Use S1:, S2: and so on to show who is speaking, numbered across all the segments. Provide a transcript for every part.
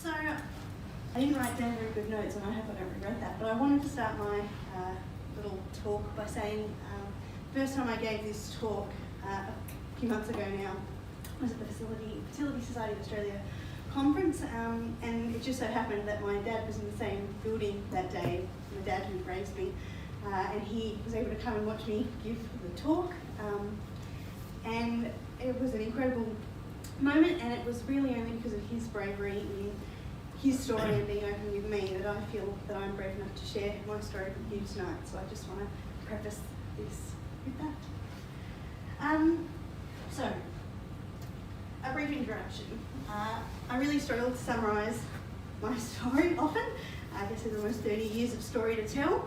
S1: So, I didn't write down very good notes, and I hope I don't regret that, but I wanted to start my little talk by saying first time I gave this talk a few months ago now was at the Fertility Society of Australia conference, and it just so happened that my dad was in the same building that day, my dad who raised me, and he was able to come and watch me give the talk, and it was an incredible moment, and it was really only because of his bravery in his story and being open with me that I feel that I'm brave enough to share my story with you tonight. So I just want to preface this with that. So, a brief introduction. I really struggle to summarise my story often. I guess there's almost 30 years of story to tell.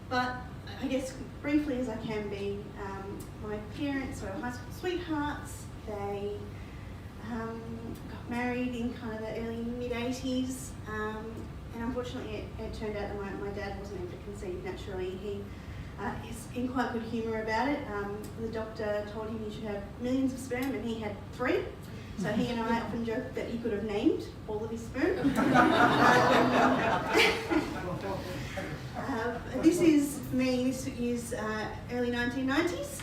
S1: But I guess briefly as I can be, my parents were high school sweethearts. They got married in kind of the early mid-80s, and unfortunately it turned out that my dad wasn't able to conceive naturally. He is in quite good humour about it. The doctor told him he should have millions of sperm, and he had 3. So he and I often joke that he could have named all of his sperm. This is me. This is early 1990s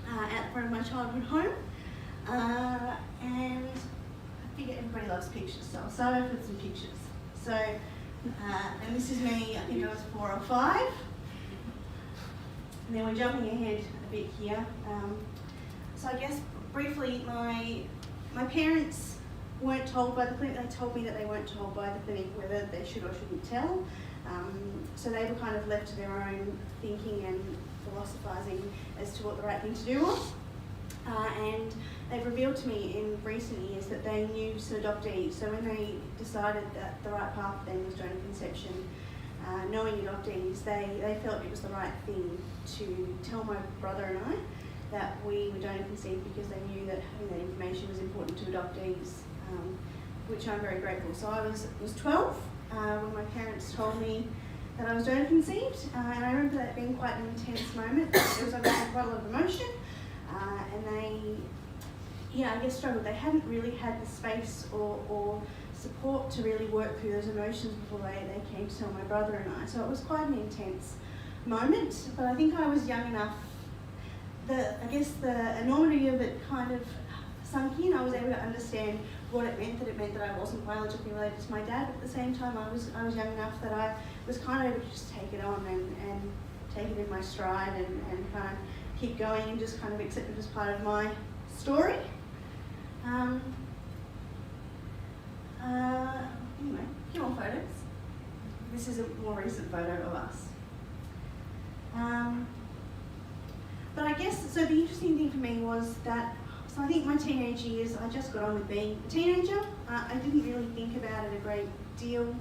S1: at front of my childhood home. And I figure everybody loves pictures, so I'll start off with some pictures. So, and this is me, I think I was 4 or 5. And then we're jumping ahead a bit here. So I guess briefly, my parents weren't told by the clinic. They told me that they weren't told by the clinic whether they should or shouldn't tell. So they were kind of left to their own thinking and philosophising as to what the right thing to do was. And they've revealed to me in recent years that they knew some adoptees. So when they decided that the right path then was donor conception, knowing adoptees, they felt it was the right thing to tell my brother and I that we were donor conceived because they knew that having that information was important to adoptees, which I'm very grateful. So I was 12 when my parents told me that I was donor conceived, and I remember that being quite an intense moment. There was obviously quite a lot of emotion, and they, I guess struggled. They hadn't really had the space or support to really work through those emotions before they came to tell my brother and I. So it was quite an intense moment, but I think I was young enough. I guess the enormity of it kind of sunk in. I was able to understand what it meant that I wasn't biologically related to my dad, but at the same time I was young enough that I was kind of able to just take it on and take it in my stride and kind of keep going and just kind of accept it as part of my story. Anyway, a few more photos. This is a more recent photo of us. But I guess, so the interesting thing for me was that, so I think my teenage years, I just got on with being a teenager. I didn't really think about it a great deal,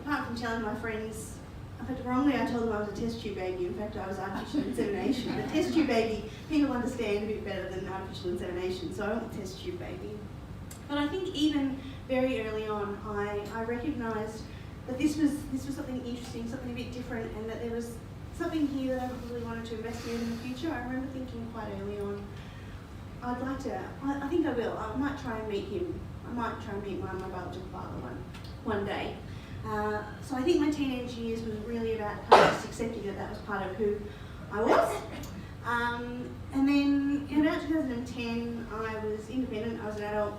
S1: apart from telling my friends. In fact, wrongly I told them I was a test tube baby. In fact, I was artificial insemination. The test tube baby, people understand a bit better than artificial insemination, so I went with test tube baby. But I think even very early on, I recognised that this was something interesting, something a bit different, and that there was something here that I really wanted to investigate in the future. I remember thinking quite early on, I'd like to, I think I will, I might try and meet him. I might try and meet my biological father one day. So I think my teenage years was really about kind of just accepting that was part of who I was. And then in about 2010, I was independent, I was an adult,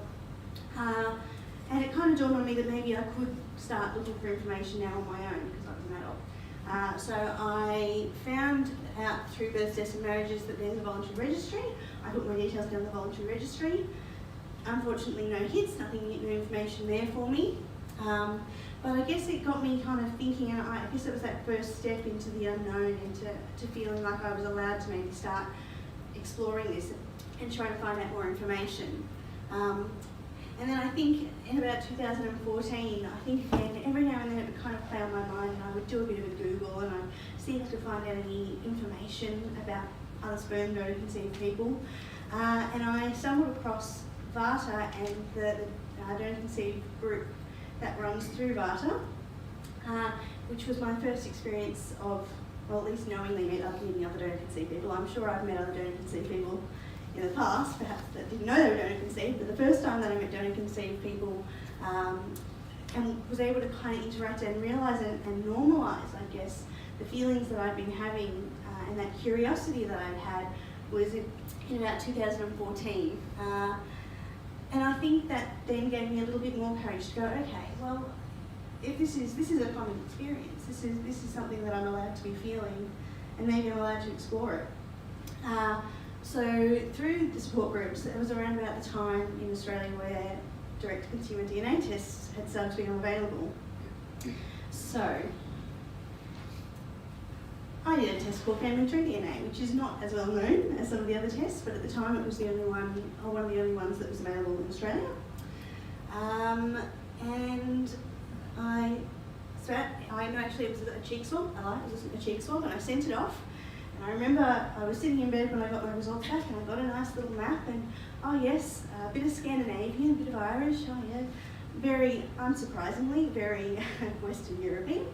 S1: and it kind of dawned on me that maybe I could start looking for information now on my own because I was an adult. So I found out through births, deaths and marriages that there's a voluntary registry. I put my details down the voluntary registry. Unfortunately, no hits, nothing, no information there for me. But I guess it got me kind of thinking, and I guess it was that first step into the unknown, into feeling like I was allowed to maybe start exploring this and trying to find out more information. And then I think in about 2014, I think again, every now and then it would kind of play on my mind, and I would do a bit of a Google and I'd see if I could find out any information about other sperm donor conceived people. And I stumbled across VARTA and the donor conceived group that runs through VARTA, which was my first experience of, well, at least knowingly meeting other donor conceived people. I'm sure I've met other donor conceived people in the past, perhaps that didn't know they were donor conceived, but the first time that I met donor conceived people and was able to kind of interact and realise and normalise, I guess, the feelings that I've been having and that curiosity that I'd had was in about 2014. And I think that then gave me a little bit more courage to go, okay, well, if this is a common experience, this is something that I'm allowed to be feeling, and maybe I'm allowed to explore it. So through the support groups, it was around about the time in Australia where direct-to-consumer DNA tests had started to become available. So I did a test called family tree DNA, which is not as well known as some of the other tests, but at the time it was the only one, or one of the only ones that was available in Australia. And I know actually it was a cheek swab. It was a cheek swab, and I sent it off. And I remember I was sitting in bed when I got my results back, and I got a nice little map, and oh yes, a bit of Scandinavian, a bit of Irish, oh yeah, very unsurprisingly, very Western European.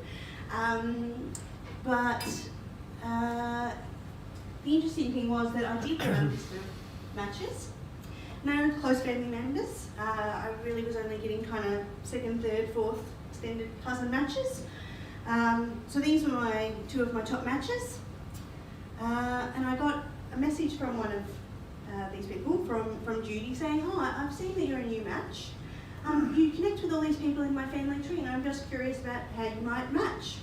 S1: But the interesting thing was that I did get a list of matches. No close family members. I really was only getting kind of second, third, fourth extended cousin matches. So these were two of my top matches. And I got a message from one of these people, from Judy, saying, oh, I've seen that you're a new match. You connect with all these people in my family tree, and I'm just curious about how you might match.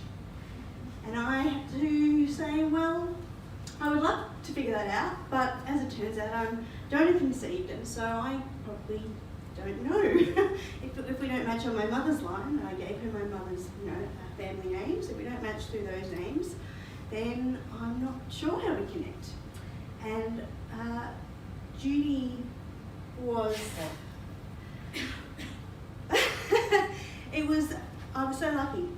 S1: And I had to say, well, I would love to figure that out, but as it turns out, I'm donor conceived, and so I probably don't know. if we don't match on my mother's line, and I gave her my mother's family names, if we don't match through those names, then I'm not sure how we connect. And Judy was, I was so lucky.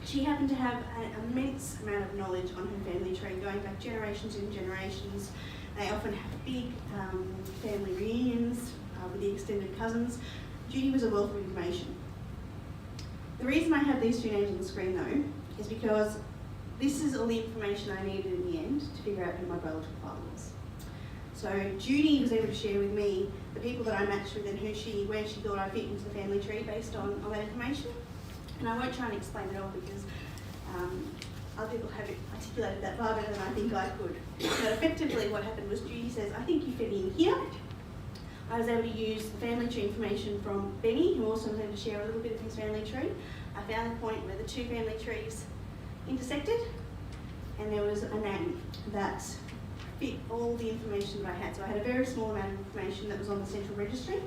S1: She happened to have an immense amount of knowledge on her family tree, going back generations and generations. They often have big family reunions with the extended cousins. Judy was a wealth of information. The reason I have these two names on the screen though is because this is all the information I needed in the end to figure out who my biological father was. So Judy was able to share with me the people that I matched with and where she thought I fit into the family tree based on that information. And I won't try and explain it all because other people have articulated that far better than I think I could. But effectively what happened was Judy says, I think you fit in here. I was able to use the family tree information from Benny, who also was able to share a little bit of his family tree. I found the point where the two family trees intersected, and there was a name that fit all the information that I had. So I had a very small amount of information that was on the central registry,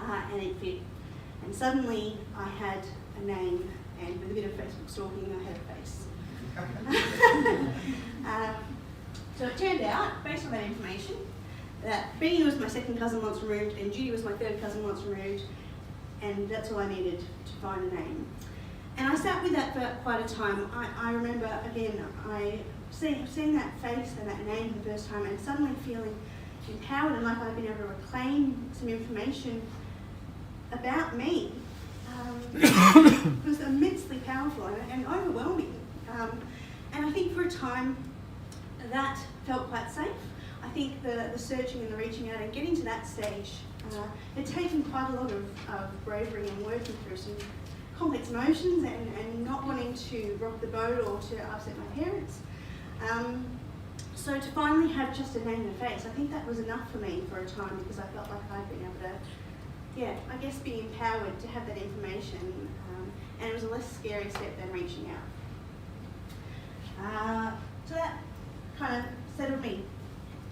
S1: and it fit. And suddenly I had a name, and with a bit of Facebook stalking, I had a face. So it turned out, based on that information, that Benny was my second cousin once removed, and Judy was my third cousin once removed, and that's all I needed to find a name. And I sat with that for quite a time. I remember, again, seeing that face and that name for the first time, and suddenly feeling empowered and like I'd been able to reclaim some information about me. It was immensely powerful and overwhelming. And I think for a time that felt quite safe. I think the searching and the reaching out and getting to that stage had taken quite a lot of bravery and working through some complex emotions and not wanting to rock the boat or to upset my parents. So to finally have just a name and a face, I think that was enough for me for a time because I felt like I'd been able to, I guess be empowered to have that information, and it was a less scary step than reaching out. So that kind of settled me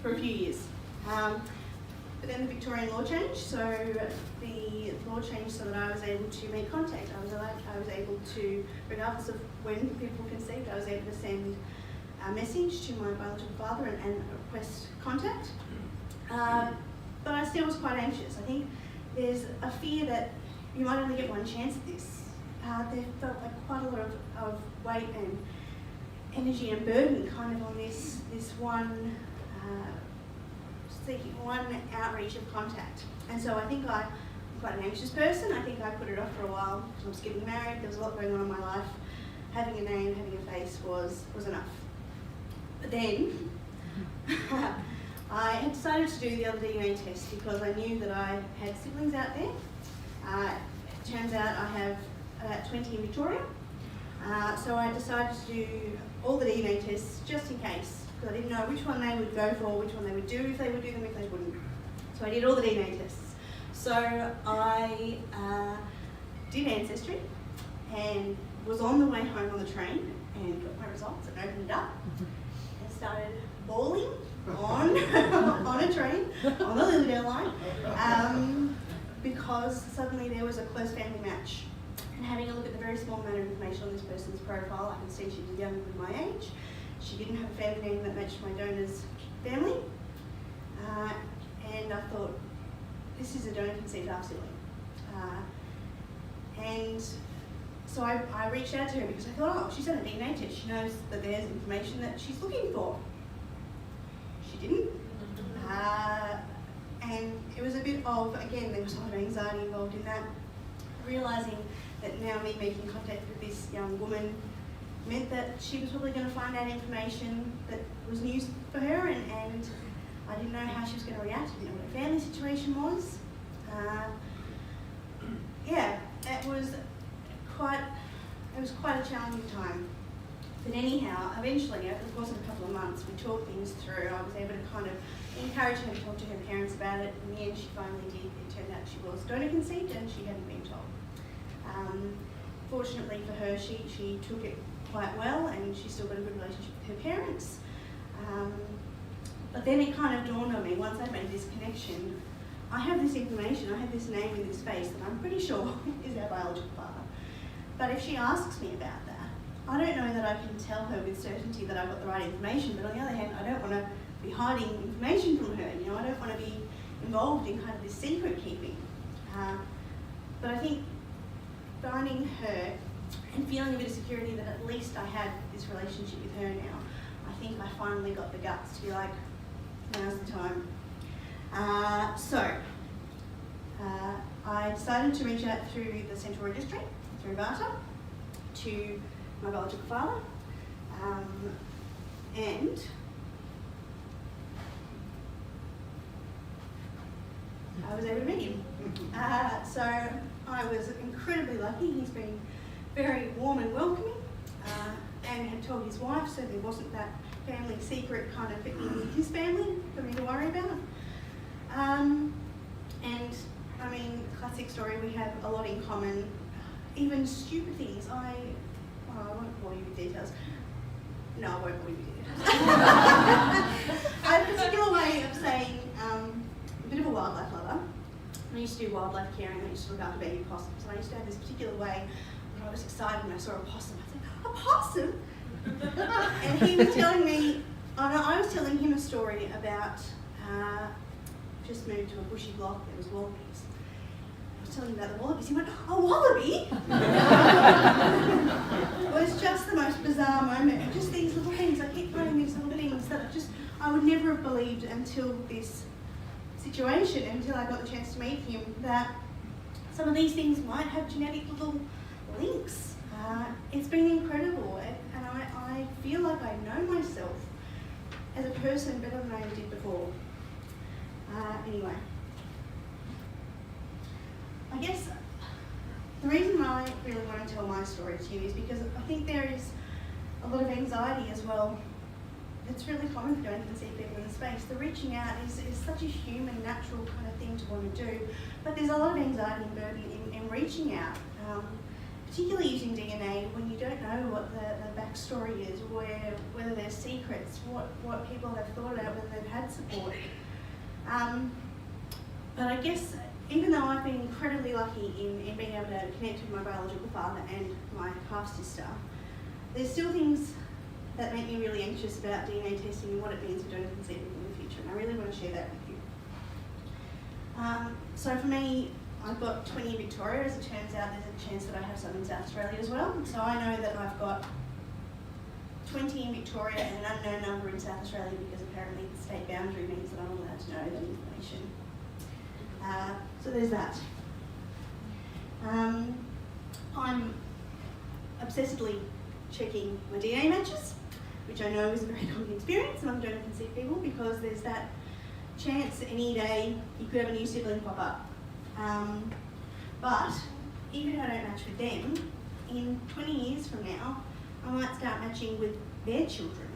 S1: for a few years. But then the Victorian law changed, so the law changed so that I was able to make contact. I was able to, regardless of when people conceived, I was able to send a message to my biological father and request contact. But I still was quite anxious. I think there's a fear that you might only get one chance at this. There felt like quite a lot of weight and energy and burden kind of on this one seeking one outreach of contact. And so I think I'm quite an anxious person. I think I put it off for a while because I was getting married, there was a lot going on in my life. Having a name, having a face was enough. But then I had decided to do the other DNA test because I knew that I had siblings out there. turns out I have about 20 in Victoria. So I decided to do all the DNA tests just in case, because I didn't know which one they would go for, which one they would do, if they would do them, if they wouldn't. So I did all the DNA tests. So I did Ancestry and was on the way home on the train and got my results and opened it up and started bawling on a train on the Lilydale line because suddenly there was a close family match. And having a look at the very small amount of information on this person's profile, I can see she was younger than my age. She didn't have a family name that matched my donor's family. And I thought, this is a donor conceived half sibling. And so I reached out to her because I thought, oh, she's done a DNA test. She knows that there's information that she's looking for. She didn't. And it was a bit of, again, there was a lot of anxiety involved in that. Realising that now me making contact with this young woman meant that she was probably going to find out information that was news for her, and I didn't know how she was going to react. I didn't know what her family situation was. Yeah, it was quite a challenging time. But anyhow, eventually, over the course of a couple of months, we talked things through. I was able to kind of encourage her to talk to her parents about it. In the end, she finally did. It turned out she was donor conceived and she hadn't been told. Fortunately for her, she took it quite well and she still got a good relationship with her parents. But then it kind of dawned on me, once I made this connection, I have this information, I have this name in this face that I'm pretty sure is our biological father. But if she asks me about that, I don't know that I can tell her with certainty that I've got the right information, but on the other hand, I don't want to be hiding information from her. You know, I don't want to be involved in kind of this secret keeping. But I think finding her and feeling a bit of security that at least I had this relationship with her now, I think I finally got the guts to be like, now's the time. I decided to reach out through the Central Registry, through VARTA, to my biological father, and I was able to meet him. So I was incredibly lucky. He's been very warm and welcoming, and had told his wife, so there wasn't that family secret kind of in his family for me to worry about. And I mean, classic story, we have a lot in common, even stupid things. I won't bore you with details. No, I won't bore you with details. I have a particular way of saying, a bit of a wildlife lover. I used to do wildlife caring, I used to look after baby possums, and I used to have this particular way when I was excited when I saw a possum. I said, a possum? And he was telling me, I was telling him a story about, just moved to a bushy block, there was wallabies. I was telling him about the wallabies, he went, a wallaby? It was just the most bizarre moment, just these little things, I keep finding these little things that I would never have believed until this situation, until I got the chance to meet him, that some of these things might have genetic little links. It's been incredible, and I feel like I know myself as a person better than I ever did before. Anyway, I guess the reason I really want to tell my story to you is because I think there is a lot of anxiety as well. It's really common for donor conceived people in the space. The reaching out is such a human, natural kind of thing to want to do, but there's a lot of anxiety and burden in reaching out, particularly using DNA when you don't know what the backstory is, whether there's secrets, what people have thought about, whether they've had support. But I guess even though I've been incredibly lucky in being able to connect with my biological father and my half-sister, there's still things that make me really anxious about DNA testing and what it means for donor conceived in the future, and I really want to share that with you. So for me, I've got 20 in Victoria. As it turns out, there's a chance that I have some in South Australia as well. So I know that I've got 20 in Victoria and an unknown number in South Australia because apparently the state boundary means that I'm not allowed to know that information. So there's that. I'm obsessively checking my DNA matches, which I know is a very common experience among donor conceived people because there's that chance that any day you could have a new sibling pop up. But even if I don't match with them, in 20 years from now, I might start matching with their children.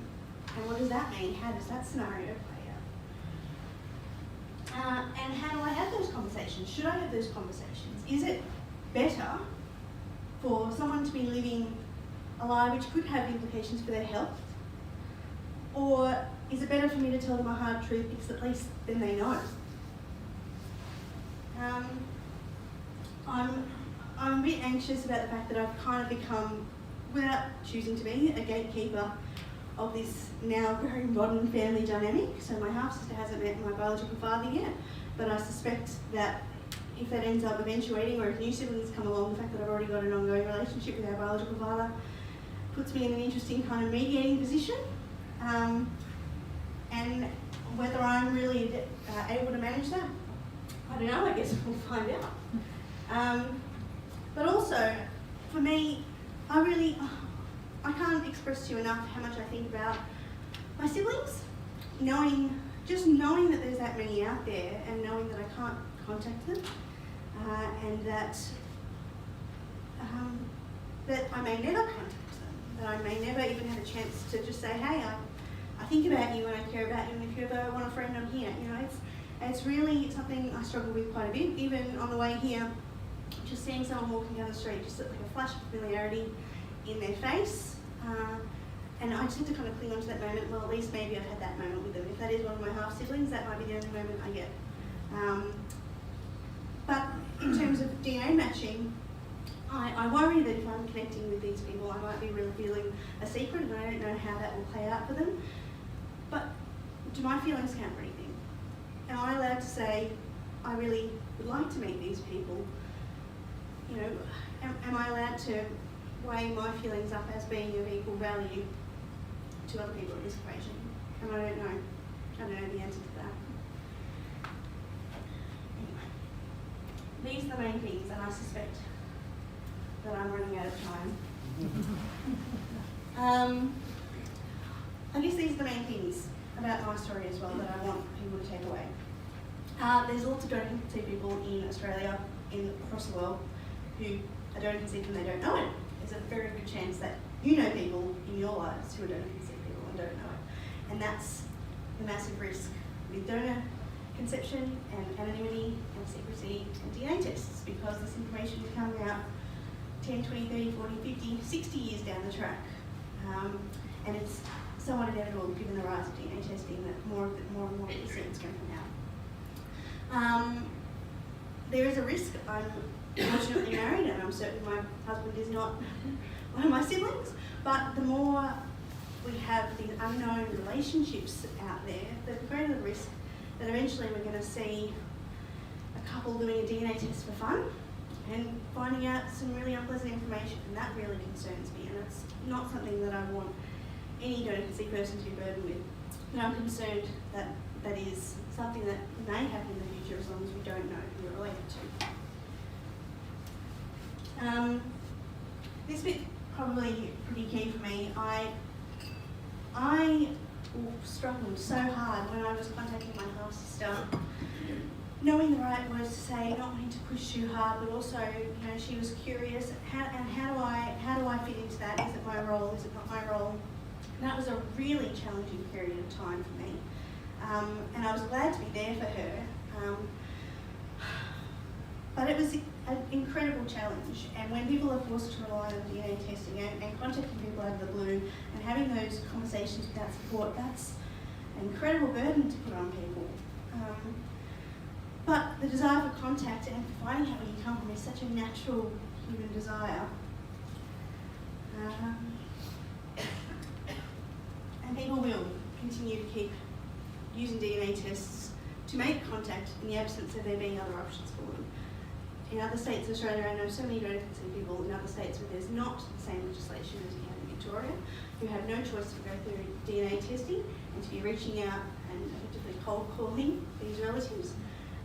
S1: And what does that mean? How does that scenario play out? And how do I have those conversations? Should I have those conversations? Is it better for someone to be living a lie which could have implications for their health? Or is it better for me to tell them a hard truth because at least then they know? I'm a bit anxious about the fact that I've kind of become, without choosing to be, a gatekeeper of this now very modern family dynamic. So my half-sister hasn't met my biological father yet, but I suspect that if that ends up eventuating, or if new siblings come along, the fact that I've already got an ongoing relationship with our biological father puts me in an interesting kind of mediating position. And whether I'm really able to manage that, I don't know, I guess we'll find out. But also, for me, I can't express to you enough how much I think about my siblings, just knowing that there's that many out there, and knowing that I can't contact them, and that I may never contact them, that I may never even have a chance to just say, hey, I think about you and I care about you, and if you ever want a friend, I'm here. You know, it's really something I struggle with quite a bit. Even on the way here, just seeing someone walking down the street, just like a flash of familiarity in their face, and I just have to kind of cling on to that moment. Well, at least maybe I've had that moment with them. If that is one of my half siblings, that might be the only moment I get. But in terms of DNA matching, I worry that if I'm connecting with these people, I might be revealing a secret, and I don't know how that will play out for them. But do my feelings count for anything? Am I allowed to say, I really would like to meet these people? You know, am I allowed to weigh my feelings up as being of equal value to other people in this equation? And I don't know. I don't know the answer to that. Anyway, these are the main things, and I suspect that I'm running out of time. I guess these are the main things about my story as well that I want people to take away. There's lots of donor conceived people in Australia, across the world, who are donor conceived and they don't know it. There's a very good chance that you know people in your lives who are donor conceived people and don't know it. And that's the massive risk with donor conception and anonymity and secrecy and DNA tests, because this information is coming out 10, 20, 30, 40, 50, 60 years down the track. And it's somewhat inevitable, given the rise of DNA testing, that more and more research is going to come out. There is a risk. I'm fortunately married, and I'm certain my husband is not one of my siblings, but the more we have these unknown relationships out there, the greater the risk that eventually we're going to see a couple doing a DNA test for fun and finding out some really unpleasant information, and that really concerns me, and it's not something that I want any donor conceived person to be burdened with. And I'm concerned that that is something that may happen in the future as long as we don't know who we're related to. This bit probably pretty key for me. I struggled so hard when I was contacting my half sister, knowing the right words to say, not wanting to push too hard, but also, you know, she was curious. How do I fit into that? Is it my role? Is it not my role? And that was a really challenging period of time for me. And I was glad to be there for her. But it was an incredible challenge. And when people are forced to rely on DNA testing and contacting people out of the blue and having those conversations without support, that's an incredible burden to put on people. But the desire for contact and for finding out where you come from is such a natural human desire. And people will continue to keep using DNA tests to make contact in the absence of there being other options for them. In other states of Australia, I know so many donor conceived people in other states where there's not the same legislation as we have in Victoria, who have no choice to go through DNA testing and to be reaching out and effectively cold calling these relatives,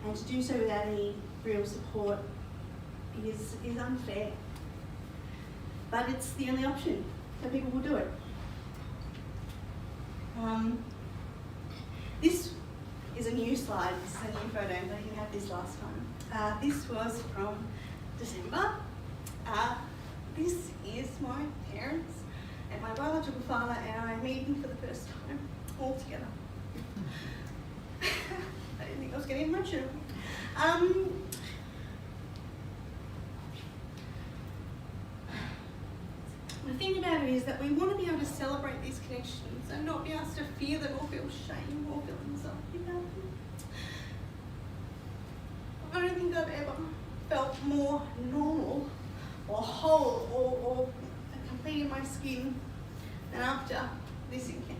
S1: and to do so without any real support is unfair. But it's the only option, so people will do it. This is a new slide. This is a new photo, but I didn't have this last time. This was from December This is my parents and my biological father, and I'm meeting for the first time all together. I didn't think I was getting emotional. The thing about it is that we want to be able to celebrate these connections and not be asked to fear them or feel shame or feel anxiety about them. I don't think I've ever felt more normal or whole or complete in my skin than after this encounter.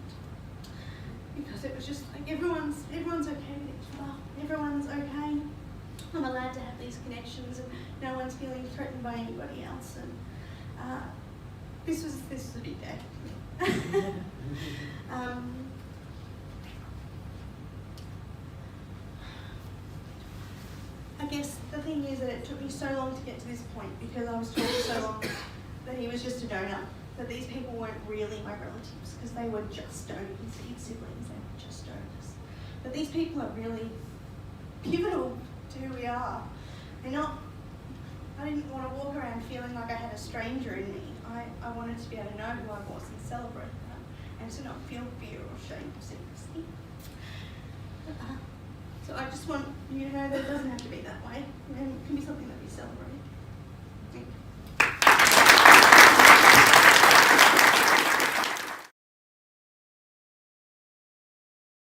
S1: Because it was just like everyone's okay with each other. Everyone's okay. I'm allowed to have these connections and no one's feeling threatened by anybody else. And this was a big day. I guess the thing is that it took me so long to get to this point because I was told for so long that he was just a donor, that these people weren't really my relatives because they were just donors, his siblings, they were just donors. But these people are really pivotal to who we are. They're not, I didn't want to walk around feeling like I had a stranger in me. I wanted to be able to know who I was and celebrate that and to not feel fear or shame or secrecy. So I just want you to know that it doesn't have to be that way.